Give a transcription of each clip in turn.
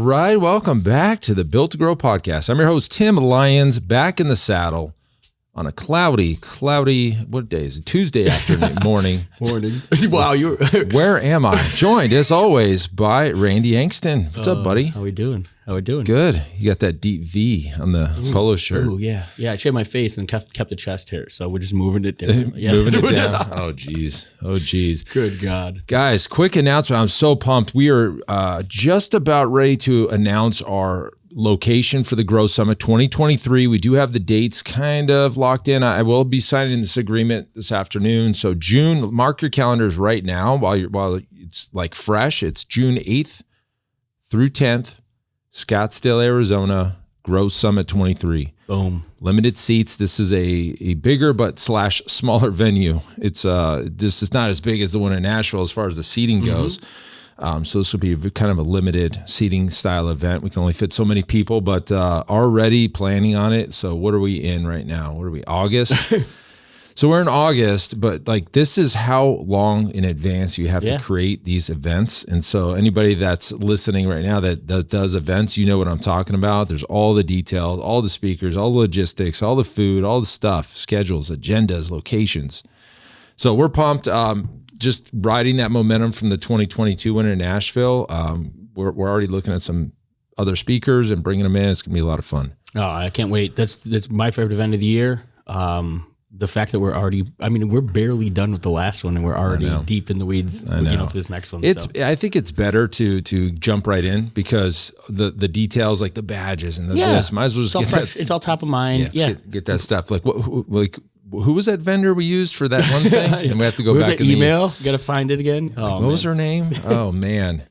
right. Welcome back to the Built to Grow podcast. I'm your host, Tim Lyons, back in the saddle on a cloudy, what day is it? Tuesday afternoon, morning. Wow. Where am I? Joined, as always, by Randy Angston. What's up, buddy? How we doing? Good. You got that deep V on the polo shirt. Oh, yeah. Yeah, I shaved my face and kept the chest hair, so we're just moving it down. Moving it down. Oh, geez. Good God. Guys, quick announcement. I'm so pumped. We are just about ready to announce our location for the Grow Summit 2023. We do have the dates kind of locked in. I will be signing this agreement this afternoon. So June, mark your calendars right now while it's like fresh. It's June 8th through 10th, Scottsdale, Arizona, Grow Summit 23. Boom. Limited seats. This is a bigger but smaller venue. It's this is not as big as the one in Nashville as far as the seating goes. So this will be kind of a limited seating style event. We can only fit so many people, but already planning on it. So what are we in right now? What are we, August? So we're in August, but like this is how long in advance you have to create these events. And so anybody that's listening right now that does events, you know what I'm talking about. There's all the details, all the speakers, all the logistics, all the food, all the stuff, schedules, agendas, locations. So we're pumped. Just riding that momentum from the 2022 win in Nashville. We're already looking at some other speakers and bringing them in. It's gonna be a lot of fun. Oh, I can't wait. That's my favorite event of the year. The fact that we're barely done with the last one and we're already deep in the weeds, for this next one. I think it's better to jump right in because the details like the badges and this, might as well just get fresh. It's all top of mind. Get that stuff. Like who was that vendor we used for that one thing? And we have to go back in email. You got to find it again. What was her name? Oh man.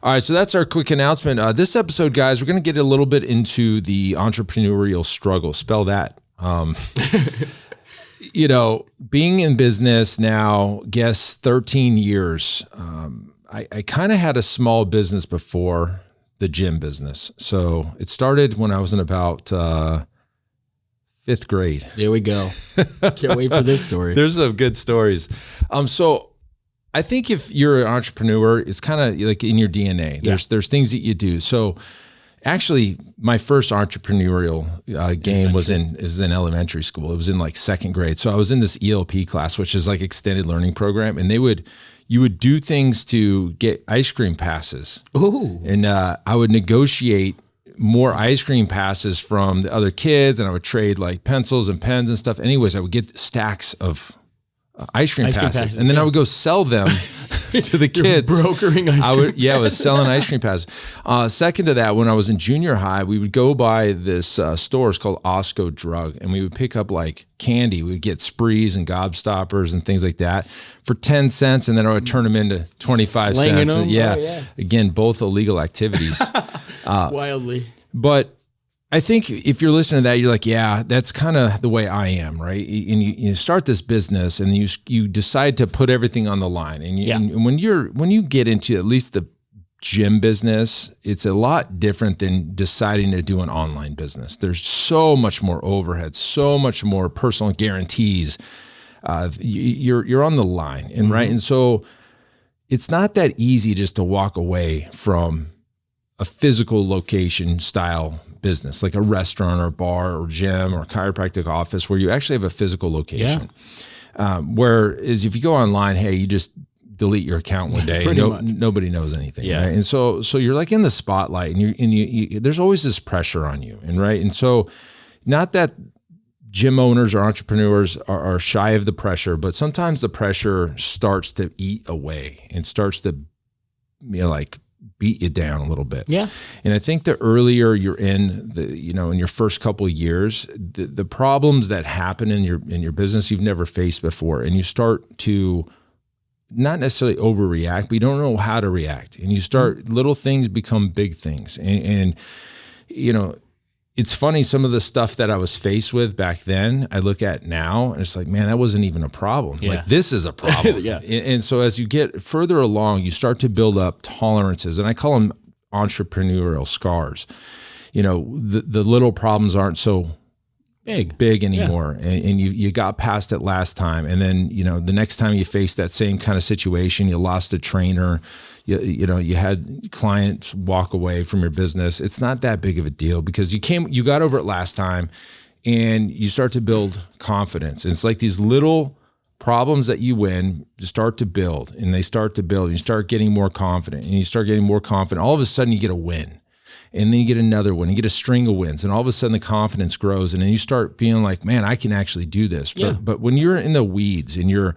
All right. So that's our quick announcement. This episode, guys, we're going to get a little bit into the entrepreneurial struggle. Spell that. Being in business now, 13 years. I kind of had a small business before the gym business. So it started when I was in about, 5th grade. There we go. Can't wait for this story. There's some good stories. So I think if you're an entrepreneur, it's kind of like in your DNA. There's things that you do. So actually, my first entrepreneurial game was in elementary school. It was in like 2nd grade. So I was in this ELP class, which is like extended learning program, and you would do things to get ice cream passes. Ooh. And I would negotiate more ice cream passes from the other kids, and I would trade like pencils and pens and stuff. Anyways, I would get stacks of ice cream passes, and then I would go sell them to the kids. Brokering ice cream. I was selling ice cream passes. Second to that, when I was in junior high, we would go by this store. It's called Osco Drug, and we would pick up like candy. We would get sprees and gobstoppers and things like that for 10 cents, and then I would turn them into 25 cents. Them? Yeah. Again, both illegal activities. Wildly. But I think if you're listening to that, you're like, yeah, that's kind of the way I am, right? And you start this business and you decide to put everything on the line. And when you get into at least the gym business, it's a lot different than deciding to do an online business. There's so much more overhead, so much more personal guarantees. You're on the line, and right, and so it's not that easy just to walk away from a physical location style business, like a restaurant or bar or gym or chiropractic office where you actually have a physical location. Whereas if you go online, hey, you just delete your account one day. Nobody knows anything. Yeah. Right? And so you're like in the spotlight, and you there's always this pressure on you. And right. And so not that gym owners or entrepreneurs are shy of the pressure, but sometimes the pressure starts to eat away and starts to, like beat you down a little bit. Yeah. And I think the earlier you're in in your first couple of years, the problems that happen in your business you've never faced before, and you start to not necessarily overreact, but you don't know how to react. And you start, little things become big things. And it's funny, some of the stuff that I was faced with back then, I look at now and it's like, man, that wasn't even a problem. Yeah. Like, this is a problem. Yeah. And so as you get further along, you start to build up tolerances, and I call them entrepreneurial scars. The little problems aren't so big anymore. Yeah. And you got past it last time. And then, the next time you face that same kind of situation, you lost a trainer, you had clients walk away from your business. It's not that big of a deal because you got over it last time and you start to build confidence. And it's like these little problems that you win start to build and they start to build. You start getting more confident and you start getting more confident. All of a sudden you get a win. And then you get another one, you get a string of wins, and all of a sudden the confidence grows, and then you start being like, man, I can actually do this. But when you're in the weeds and you're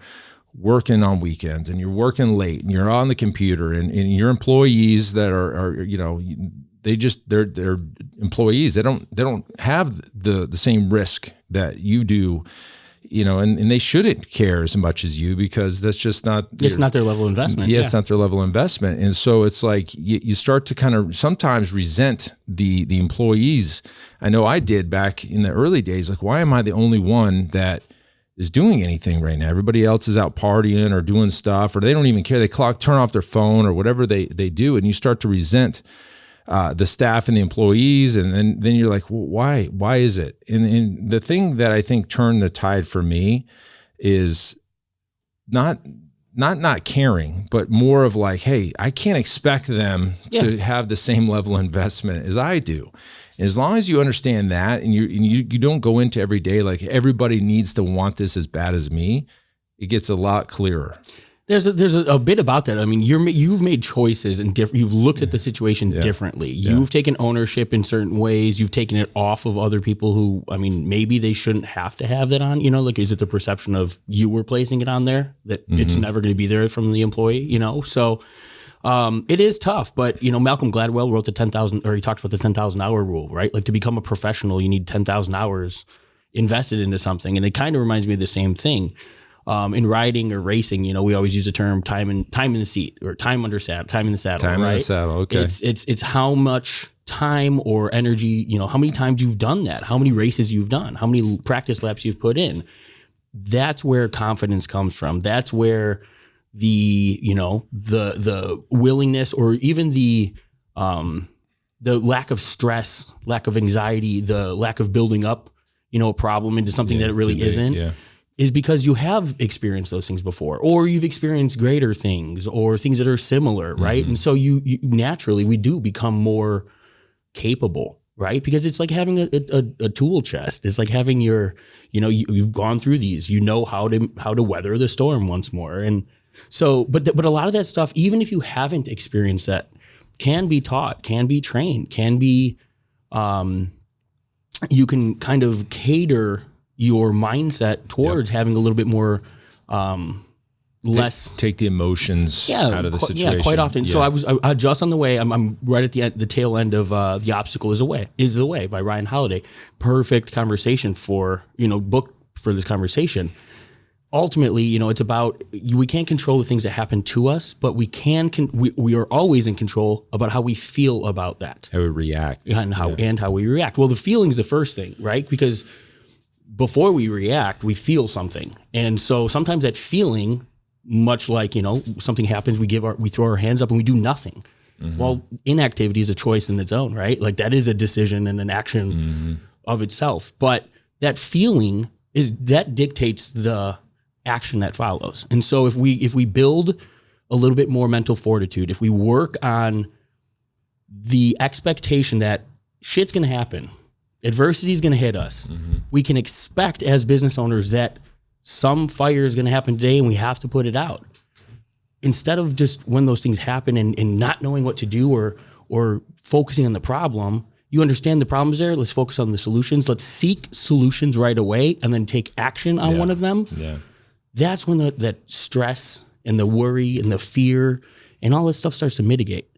working on weekends and you're working late and you're on the computer and your employees that are they're employees. They don't have the same risk that you do. And they shouldn't care as much as you because that's just not... It's not their level of investment. Yeah, it's not their level of investment. And so it's like you start to kind of sometimes resent the employees. I know I did back in the early days. Like, why am I the only one that is doing anything right now? Everybody else is out partying or doing stuff, or they don't even care. They turn off their phone or whatever they do, and you start to resent the staff and the employees, and then you're like, well, why is it? And the thing that I think turned the tide for me is not caring, but more of like, hey, I can't expect them to have the same level of investment as I do. And as long as you understand that, and you don't go into every day like everybody needs to want this as bad as me, it gets a lot clearer. There's a bit about that. I mean, you've made choices and you've looked at the situation differently. You've taken ownership in certain ways. You've taken it off of other people who, I mean, maybe they shouldn't have to have that on. Like, is it the perception of you were placing it on there that it's never going to be there from the employee? So it is tough. But Malcolm Gladwell wrote he talked about the 10,000 hour rule, right? Like, to become a professional, you need 10,000 hours invested into something, and it kind of reminds me of the same thing. In riding or racing, we always use the term time in the seat or time in the saddle. Time in the saddle. Okay. It's how much time or energy, how many times you've done that, how many races you've done, how many practice laps you've put in. That's where confidence comes from. That's where the willingness or even the lack of stress, lack of anxiety, the lack of building up, a problem into something that it really isn't. Yeah. Is because you have experienced those things before, or you've experienced greater things or things that are similar, right? And so you naturally, we do become more capable, right? Because it's like having a tool chest. It's like having you've gone through these, how to weather the storm once more. And so, but a lot of that stuff, even if you haven't experienced that, can be taught, can be trained, can be, you can kind of cater your mindset towards having a little bit more less take the emotions out of the situation. Yeah, quite often. So I just on the way. I'm right at the tail end of The Obstacle is the Way by Ryan Holiday. Perfect conversation book for this conversation. Ultimately, it's about we can't control the things that happen to us, but we we are always in control about how we feel about that. How we react. And how we react. Well, the feeling's the first thing, right? Because before we react, we feel something. And so sometimes that feeling, much like, something happens, we throw our hands up and we do nothing. Well, inactivity is a choice in its own, right? Like, that is a decision and an action of itself. But that feeling that dictates the action that follows. And so if we build a little bit more mental fortitude, if we work on the expectation that shit's going to happen, adversity is going to hit us. We can expect as business owners that some fire is going to happen today and we have to put it out. Instead of just when those things happen and not knowing what to do or focusing on the problem, you understand the problem's there. Let's focus on the solutions. Let's seek solutions right away and then take action on one of them. Yeah. That's when that stress and the worry and the fear and all this stuff starts to mitigate.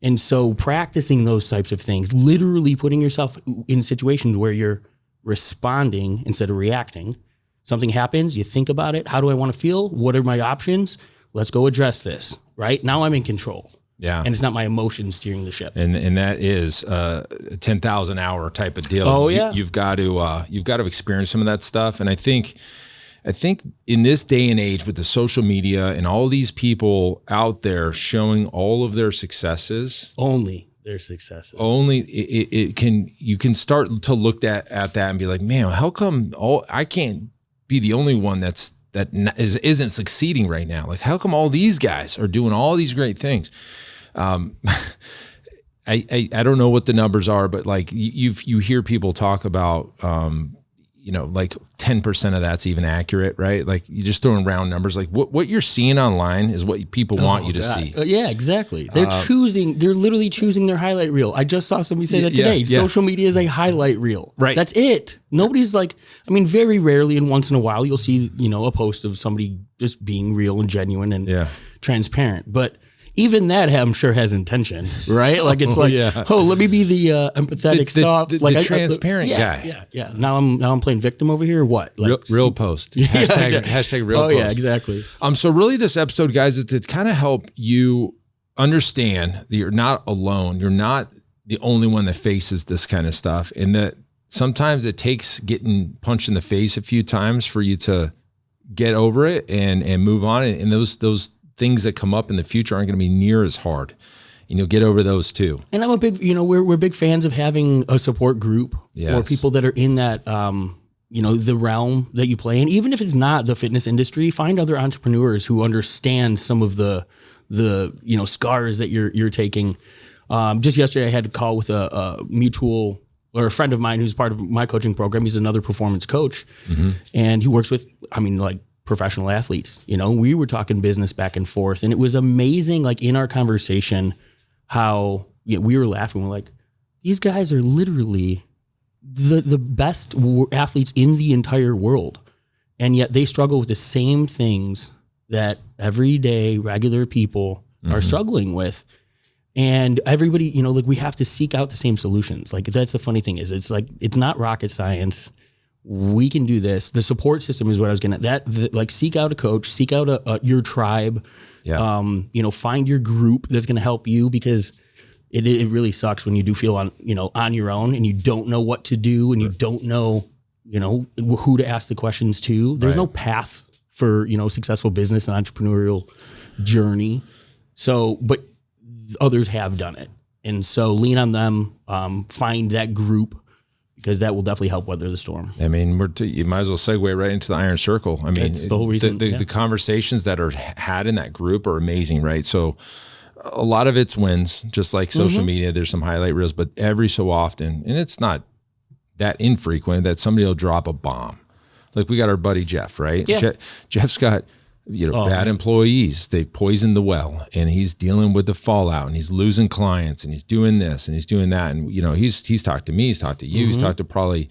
And so practicing those types of things, literally putting yourself in situations where you're responding instead of reacting. Something happens, you think about it. How do I want to feel? What are my options? Let's go address this, right? Now I'm in control. Yeah. And it's not my emotions steering the ship. And that is a 10,000 hour type of deal. Oh yeah. You've got to experience some of that stuff. And I think in this day and age with the social media and all these people out there showing all of their successes, only their successes. Only you can start to look at that and be like, man, how come I can't be the only one that isn't succeeding right now? Like, how come all these guys are doing all these great things? I don't know what the numbers are, but like you hear people talk about, like 10% of that's even accurate, right? Like you just throwing round numbers. Like what you're seeing online is what people want you to see. Yeah, exactly. They're literally choosing their highlight reel. I just saw somebody say that today. Yeah. Social media is a highlight reel. Right. That's it. Nobody's very rarely and once in a while you'll see, a post of somebody just being real and genuine and transparent. But even that, I'm sure, has intention, right? Like it's let me be the empathetic, soft, the transparent guy. Yeah. Now I'm playing victim over here. Or what? Like, real post. Hashtag real post. Oh yeah, exactly. So really, this episode, guys, is to kind of help you understand that you're not alone. You're not the only one that faces this kind of stuff, and that sometimes it takes getting punched in the face a few times for you to get over it and move on. And those things that come up in the future aren't going to be near as hard, and you'll get over those too. And I'm a big, we're big fans of having a support group or people that are in that, the realm that you play in. Even if it's not the fitness industry, find other entrepreneurs who understand some of the scars that you're taking. Just yesterday I had a call with a mutual or a friend of mine who's part of my coaching program. He's another performance coach, and he works with, professional athletes. We were talking business back and forth, and it was amazing, like in our conversation, how we were laughing. We're like, these guys are literally the best athletes in the entire world, and yet they struggle with the same things that everyday regular people are struggling with. And everybody, we have to seek out the same solutions. Like, that's the funny thing is, it's like, it's not rocket science. We can do this. The support system is what I was going to, seek out a coach, seek out your tribe, find your group that's going to help you, because it really sucks when you do feel on your own and you don't know what to do and you don't know, who to ask the questions to. There's no path for, successful business and entrepreneurial journey. So, but others have done it. And so lean on them, find that group, because that will definitely help weather the storm. You might as well segue right into the iron circle. That's the whole reason. The conversations that are had in that group are amazing, right? So a lot of it's wins, just like social media. There's some highlight reels, but every so often, and it's not that infrequent, that somebody will drop a bomb. Like we got our buddy Jeff, right? Yeah. Jeff's got bad employees. They poisoned the well, and he's dealing with the fallout, and he's losing clients, and he's doing this and he's doing that. And, he's talked to me, he's talked to you, he's talked to probably,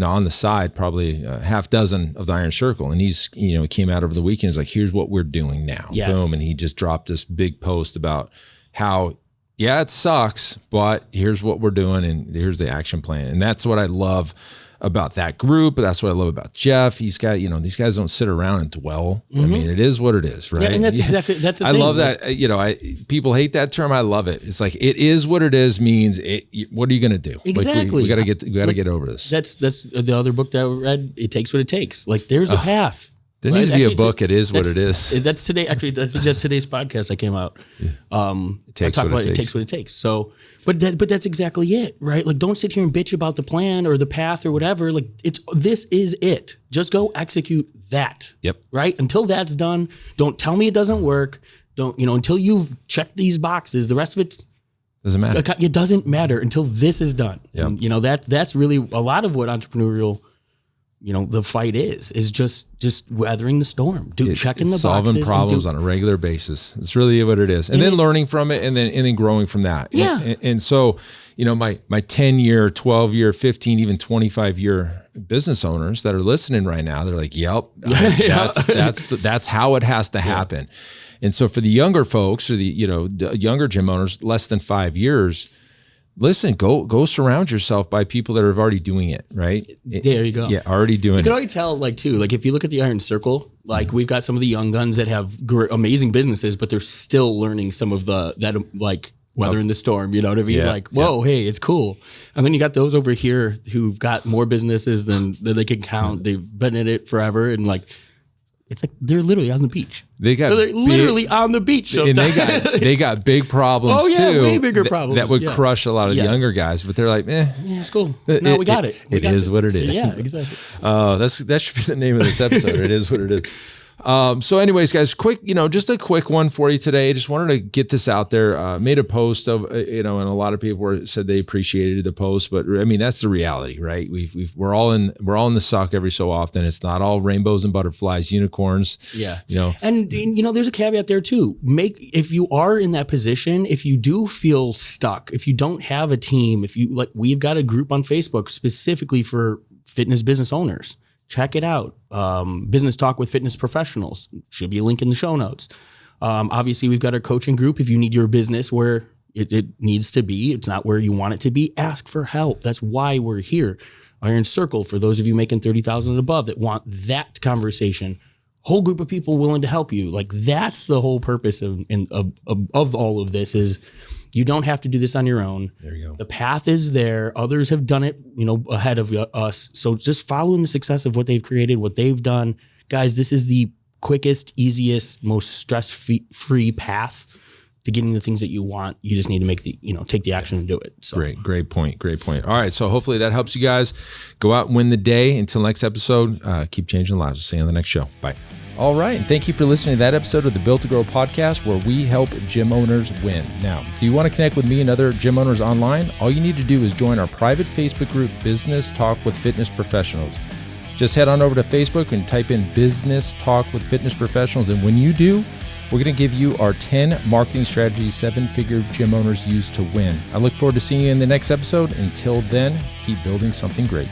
on the side, probably a half dozen of the iron circle. And he's, he came out over the weekend. He's like, here's what we're doing now. Yes. Boom. And he just dropped this big post about how, it sucks, but here's what we're doing. And here's the action plan. And that's what I love about that group. That's what I love about Jeff. He's got, these guys don't sit around and dwell. It is what it is, right? Yeah, and that's the I thing. love that. People hate that term. I love it. It's like, it is what it is means what are you going to do? Exactly. Like we got to get over this. That's the other book that I read. It takes what it takes. Like there's a path. There needs to be a book. It is what it is. That's today. Actually, that's today's podcast that came out. It takes what it takes. It takes what it takes. So, but that's exactly it, right? Like, don't sit here and bitch about the plan or the path or whatever. Like, this is it. Just go execute that. Yep. Right. Until that's done, don't tell me it doesn't work. Don't until you've checked these boxes. The rest of it doesn't matter. It doesn't matter until this is done. Yep. And, that's really a lot of what entrepreneurial. The fight is just weathering the storm, checking the boxes, solving problems on a regular basis. It's really what it is, and then learning from it, and then growing from that. Yeah. And so, my 10-year, 12-year, 15, even 25-year business owners that are listening right now, they're like, "Yep, that's how it has to happen." And so, for the younger folks or the younger gym owners, less than 5 years. Listen, go surround yourself by people that are already doing it, right? There you go. Yeah, already doing it. You can already tell, if you look at the Iron Circle, we've got some of the young guns that have amazing businesses, but they're still learning some of weathering the storm, you know what I mean? Yeah, whoa, hey, it's cool. And then you got those over here who've got more businesses than they can count. They've been in it forever, and It's like they're literally on the beach. They're literally on the beach. And they got big problems too. Way bigger problems. That would crush a lot of the younger guys, but they're like, yeah, it's cool. No, we got it. It is what it is. Yeah, exactly. That should be the name of this episode. It is what it is. So anyways, guys, just a quick one for you today. Just wanted to get this out there. Made a post of, and a lot of people said they appreciated the post, but I mean, that's the reality, right? We're all in the suck every so often. It's not all rainbows and butterflies, unicorns. Yeah. And there's a caveat there too. If you are in that position, if you do feel stuck, if you don't have a team, we've got a group on Facebook specifically for fitness business owners. Check it out. Business Talk with Fitness Professionals. Should be a link in the show notes. Obviously, we've got our coaching group. If you need your business where it needs to be, it's not where you want it to be, ask for help. That's why we're here. Iron Circle, for those of you making $30,000 and above that want that conversation. Whole group of people willing to help you. Like, that's the whole purpose of all of this is you don't have to do this on your own. There you go. The path is there. Others have done it, ahead of us. So just following the success of what they've created, what they've done. Guys, this is the quickest, easiest, most stress-free path to getting the things that you want. You just need to take the action and do it. So. Great point. All right. So hopefully that helps you guys go out and win the day. Until next episode, keep changing lives. We'll see you on the next show. Bye. All right, and thank you for listening to that episode of the Built to Grow podcast, where we help gym owners win. Now, do you want to connect with me and other gym owners online? All you need to do is join our private Facebook group, Business Talk with Fitness Professionals. Just head on over to Facebook and type in Business Talk with Fitness Professionals, and when you do, we're going to give you our 10 marketing strategies 7-figure gym owners use to win. I look forward to seeing you in the next episode. Until then, keep building something great.